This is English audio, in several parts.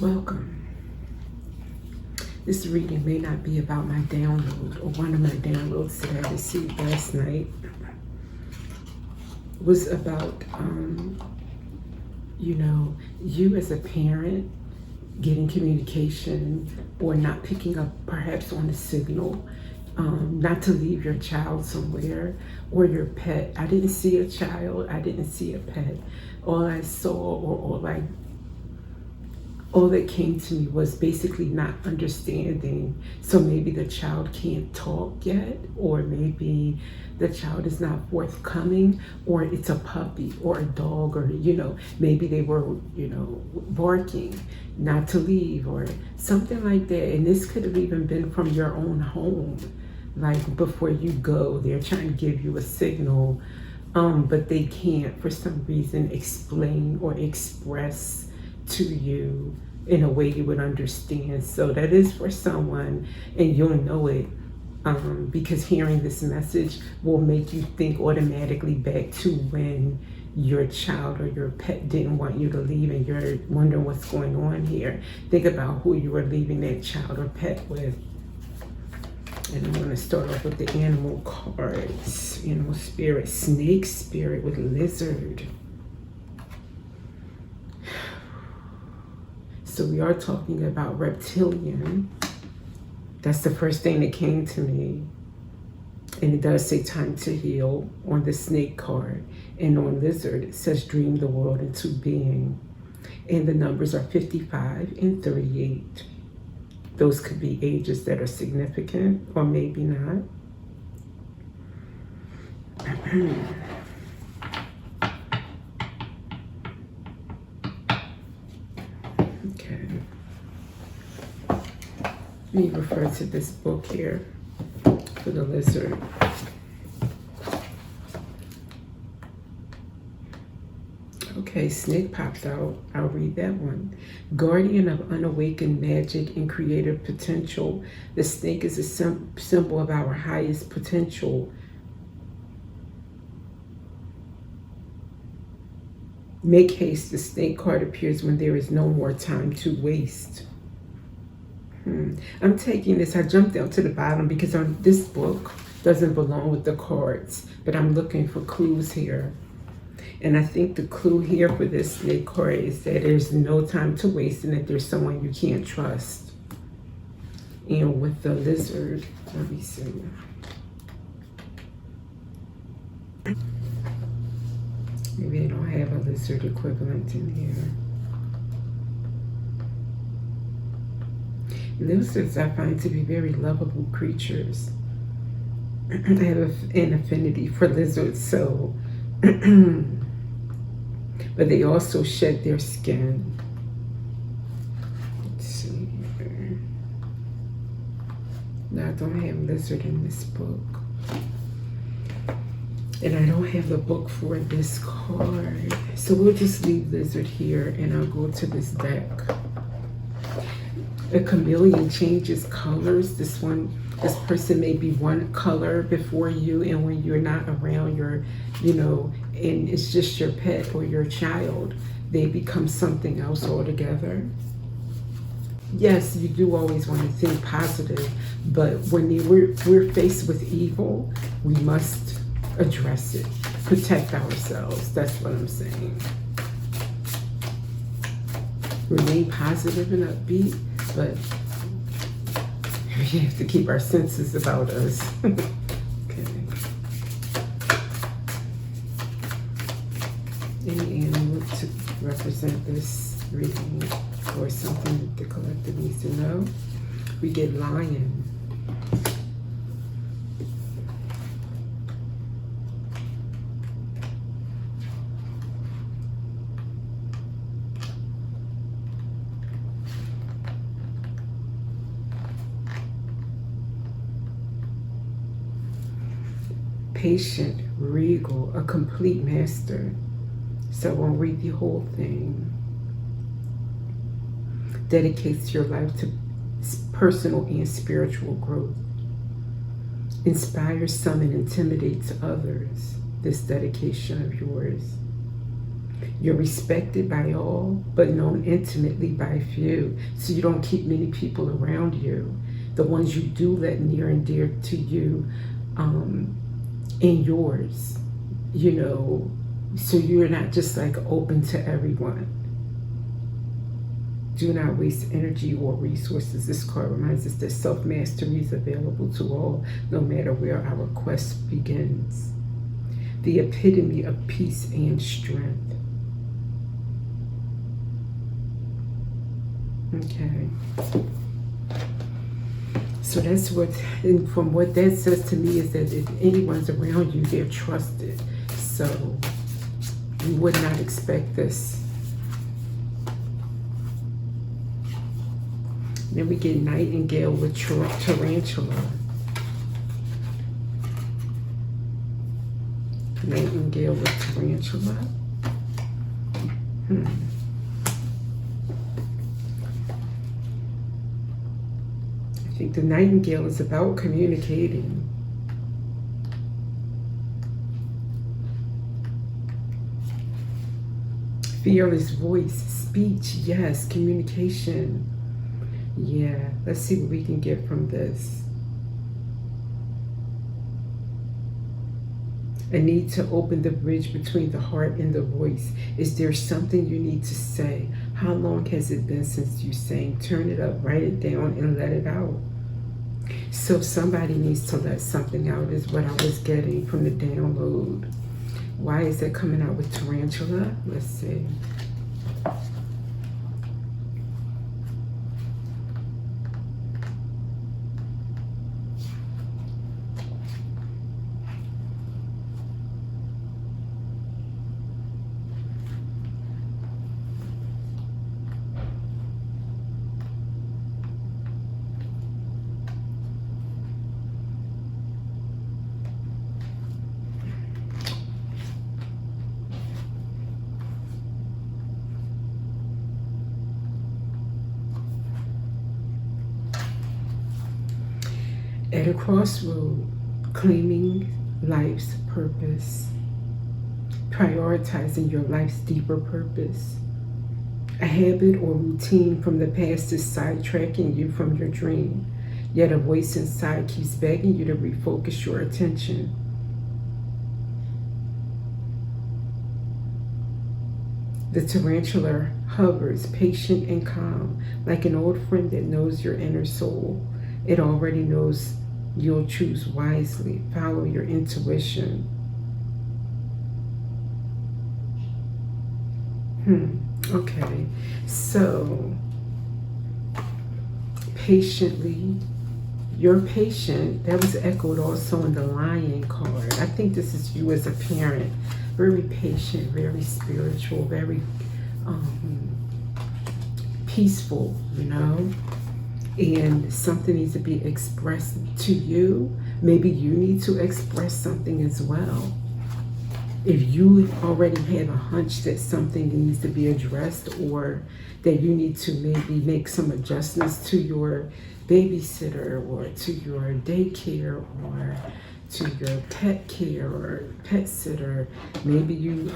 Welcome. This reading may not be about my download or one of my downloads that I received last night. It was about, you as a parent getting communication or not picking up perhaps on a signal, not to leave your child somewhere or your pet. I didn't see a child. I didn't see a pet. All I saw or all that came to me was basically not understanding. So maybe the child can't talk yet, or maybe the child is not forthcoming, or it's a puppy or a dog, or, maybe they were, barking not to leave or something like that. And this could have even been from your own home. Like before you go, they're trying to give you a signal, but they can't for some reason explain or express to you in a way you would understand. So that is for someone, and you'll know it because hearing this message will make you think automatically back to when your child or your pet didn't want you to leave and you're wondering what's going on here. Think about who you were leaving that child or pet with. And I'm going to start off with the animal cards. Animal spirit, snake spirit with lizard. So we are talking about reptilian. That's the first thing that came to me. And it does say time to heal on the snake card. And on lizard, it says dream the world into being. And the numbers are 55 and 38. Those could be ages that are significant or maybe not. Okay. Let me refer to this book here for the lizard. Okay, snake popped out. I'll read that one. Guardian of unawakened magic and creative potential. The snake is a symbol of our highest potential. Make haste. The snake card appears when there is no more time to waste. I'm taking this. I jumped down to the bottom because this book doesn't belong with the cards, but I'm looking for clues here. And I think the clue here for this snake card is that there's no time to waste and that there's someone you can't trust. And with the lizard, let me see. Maybe I don't have a lizard equivalent in here. Lizards I find to be very lovable creatures. I have an affinity for lizards, so but they also shed their skin. Let's see here. No, I don't have lizard in this book. And I don't have the book for this card. So we'll just leave lizard here and I'll go to this deck. A chameleon changes colors. This person may be one color before you, and when you're not around, and it's just your pet or your child, they become something else altogether. Yes, you do always want to think positive, but when we're faced with evil, we must address it, protect ourselves. That's what I'm saying. Remain positive and upbeat, but we have to keep our senses about us. Okay. Any animal to represent this reading or something that the collective needs to know? We get lion. Patient, regal, a complete master. So we'll read the whole thing. Dedicates your life to personal and spiritual growth. Inspires some and intimidates others. This dedication of yours. You're respected by all, but known intimately by few. So you don't keep many people around you. The ones you do let near and dear to you in yours, you know, so you're not just like open to everyone. Do not waste energy or resources. This card reminds us that self-mastery is available to all, no matter where our quest begins. The epitome of peace and strength. Okay. So that's what, and from what that says to me is that if anyone's around you, they're trusted. So you would not expect this. Then we get Nightingale with Tarantula. Nightingale with Tarantula. I think the Nightingale is about communicating. Fearless voice, speech, yes, communication. Yeah, let's see what we can get from this. A need to open the bridge between the heart and the voice. Is there something you need to say? How long has it been since you sang? Turn it up, write it down, and let it out. So somebody needs to let something out is what I was getting from the download. Why is that coming out with Tarantula? Let's see. At a crossroad, claiming life's purpose, prioritizing your life's deeper purpose. A habit or routine from the past is sidetracking you from your dream, yet a voice inside keeps begging you to refocus your attention. The tarantula hovers, patient and calm, like an old friend that knows your inner soul. It already knows you'll choose wisely. Follow your intuition. Okay. So, patiently, you're patient. That was echoed also in the Lion card. I think this is you as a parent. Very patient, very spiritual, very peaceful, you know? And something needs to be expressed to you. Maybe you need to express something as well. If you already have a hunch that something needs to be addressed, or that you need to maybe make some adjustments to your babysitter or to your daycare or to your pet care or pet sitter, maybe you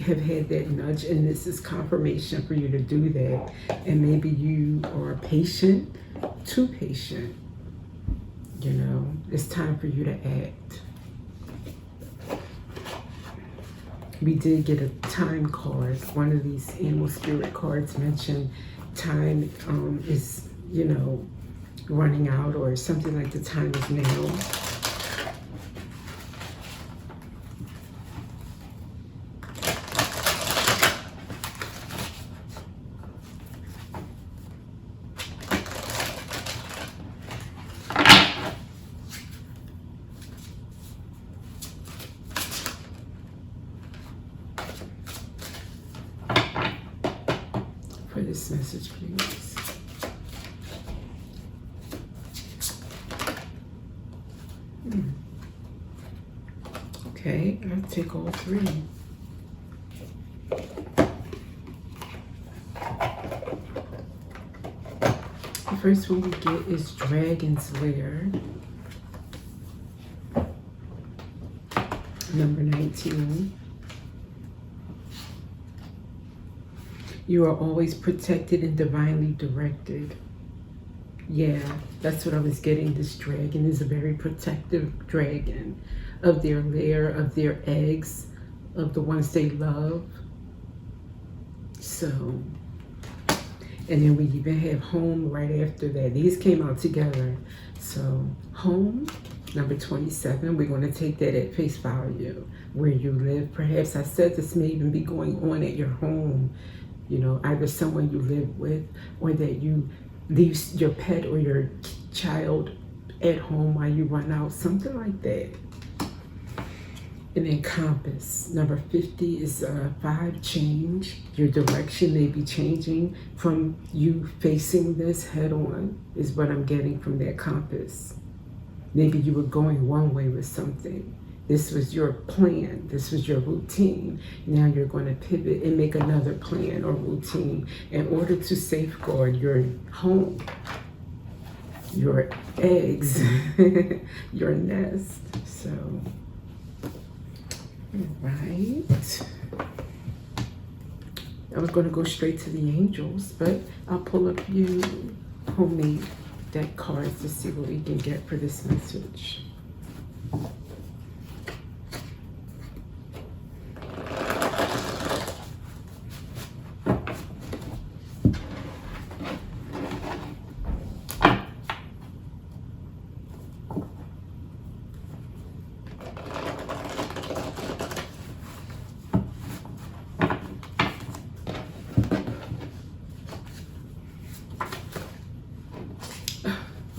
have had that nudge and this is confirmation for you to do that. And maybe you are patient, too patient. You know, it's time for you to act. We did get a time card. One of these animal spirit cards mentioned time is, you know, running out, or something like the time is now. For this message, please. Okay, I'll take all three. The first one we get is Dragon's Lair, number 19. You are always protected and divinely directed. Yeah, that's what I was getting. This dragon is a very protective dragon of their lair, of their eggs, of the ones they love. So, and then we even have home right after that. These came out together. So, home, number 27, we're going to take that at face value. Where you live, perhaps I said this may even be going on at your home. You know, either someone you live with, or that you leave your pet or your child at home while you run out, something like that. And then compass, number 50 is 5, change. Your direction may be changing from you facing this head on, is what I'm getting from that compass. Maybe you were going one way with something. This was your plan. This was your routine. Now you're going to pivot and make another plan or routine in order to safeguard your home, your eggs, your nest. So, right. I was going to go straight to the angels, but I'll pull up you homemade deck cards to see what we can get for this message.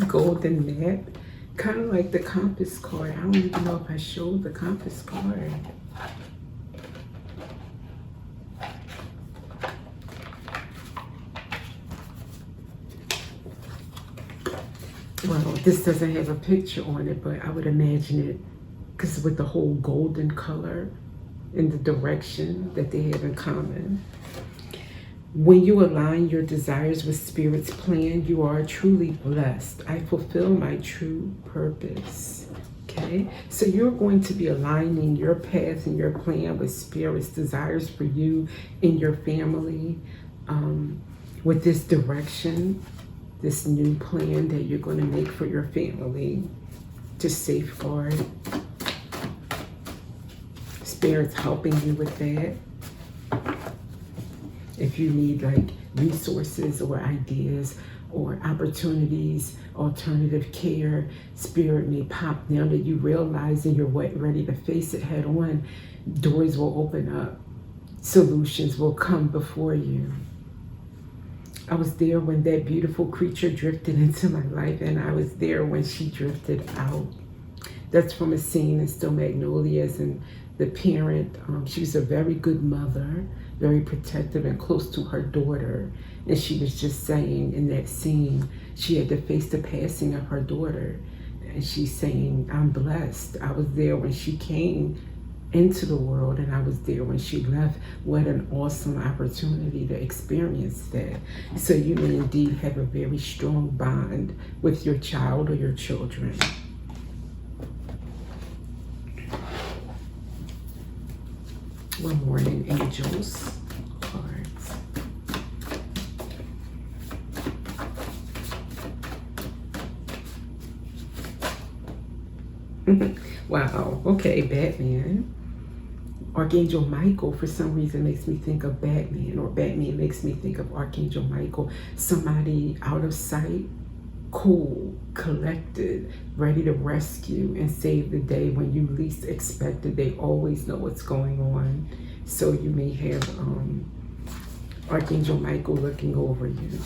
Golden map, kind of like the compass card. I don't even know if I showed the compass card. Well, this doesn't have a picture on it, but I would imagine it because with the whole golden color and the direction that they have in common. When you align your desires with Spirit's plan, you are truly blessed. I fulfill my true purpose. Okay? So you're going to be aligning your path and your plan with Spirit's desires for you and your family, with this direction, this new plan that you're going to make for your family to safeguard. Spirit's helping you with that. If you need like resources or ideas or opportunities, alternative care, Spirit may pop now that you realize and you're ready to face it head on. Doors will open up. Solutions will come before you. I was there when that beautiful creature drifted into my life, and I was there when she drifted out. That's from a scene in Still Magnolias, and the parent, she was a very good mother, very protective and close to her daughter. And she was just saying in that scene, she had to face the passing of her daughter. And she's saying, I'm blessed. I was there when she came into the world, and I was there when she left. What an awesome opportunity to experience that. So you may indeed have a very strong bond with your child or your children. One morning, angels cards. Wow, okay, Batman. Archangel Michael, for some reason, makes me think of Batman, or Batman makes me think of Archangel Michael. Somebody out of sight, cool, collected, ready to rescue and save the day when you least expect it. They always know what's going on. So you may have Archangel Michael looking over you.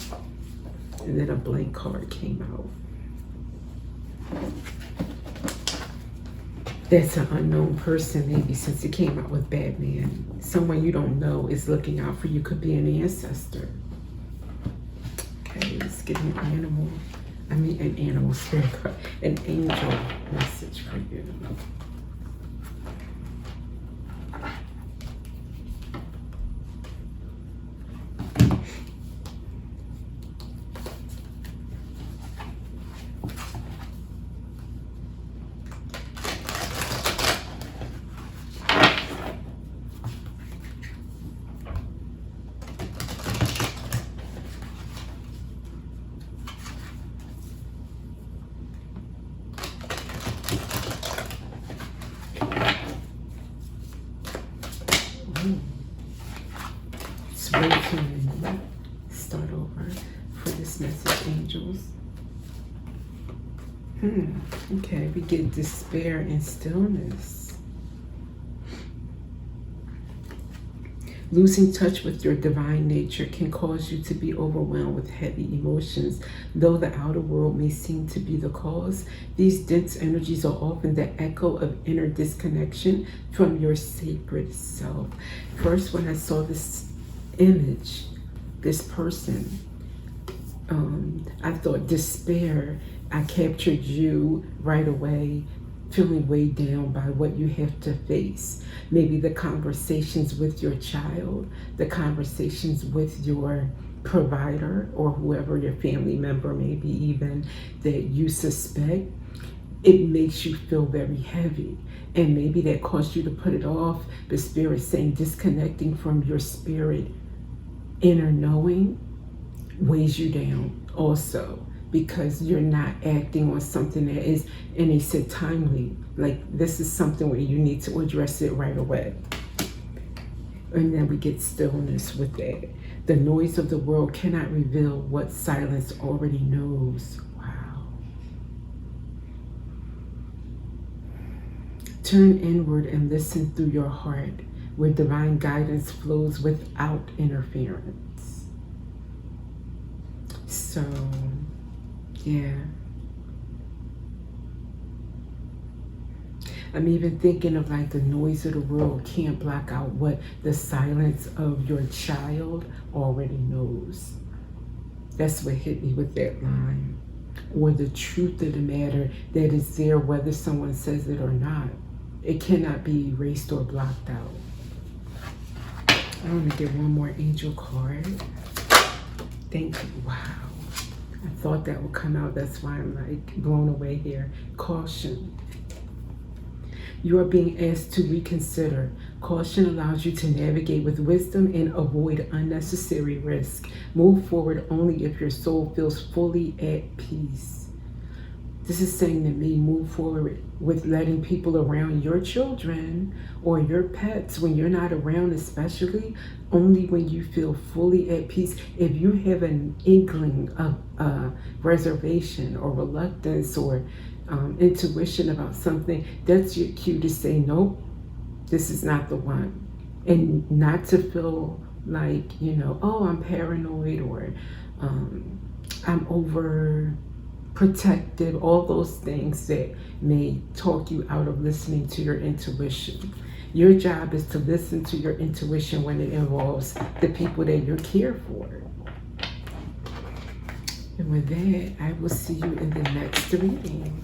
And then a blank card came out. That's an unknown person, maybe, since it came out with Batman. Someone you don't know is looking out for you. Could be an ancestor. Okay, let's get an animal. An animal spirit card. An angel message for you. this message, angels? Okay, we get despair and stillness. Losing touch with your divine nature can cause you to be overwhelmed with heavy emotions. Though the outer world may seem to be the cause, these dense energies are often the echo of inner disconnection from your sacred self. First, when I saw this image, this person, I thought despair. I captured you right away, feeling weighed down by what you have to face. Maybe the conversations with your child, the conversations with your provider or whoever your family member may be, even that you suspect, it makes you feel very heavy. And maybe that caused you to put it off. The spirit saying disconnecting from your spirit inner knowing weighs you down also, because you're not acting on something that is, and they said timely, like this is something where you need to address it right away. And then we get stillness with that. The noise of the world cannot reveal what silence already knows. Wow. Turn inward and listen through your heart, where divine guidance flows without interference. So, yeah. I'm even thinking of like the noise of the world can't block out what the silence of your child already knows. That's what hit me with that line. Or the truth of the matter that is there, whether someone says it or not. It cannot be erased or blocked out. I want to get one more angel card. Thank you. Wow. I thought that would come out. That's why I'm like blown away here. Caution. You are being asked to reconsider. Caution allows you to navigate with wisdom and avoid unnecessary risk. Move forward only if your soul feels fully at peace. This is saying to me, move forward with letting people around your children or your pets, when you're not around especially, only when you feel fully at peace. If you have an inkling of reservation or reluctance or intuition about something, that's your cue to say, nope, this is not the one. And not to feel like, oh, I'm paranoid or I'm over protective, all those things that may talk you out of listening to your intuition. Your job is to listen to your intuition when it involves the people that you care for. And with that, I will see you in the next reading.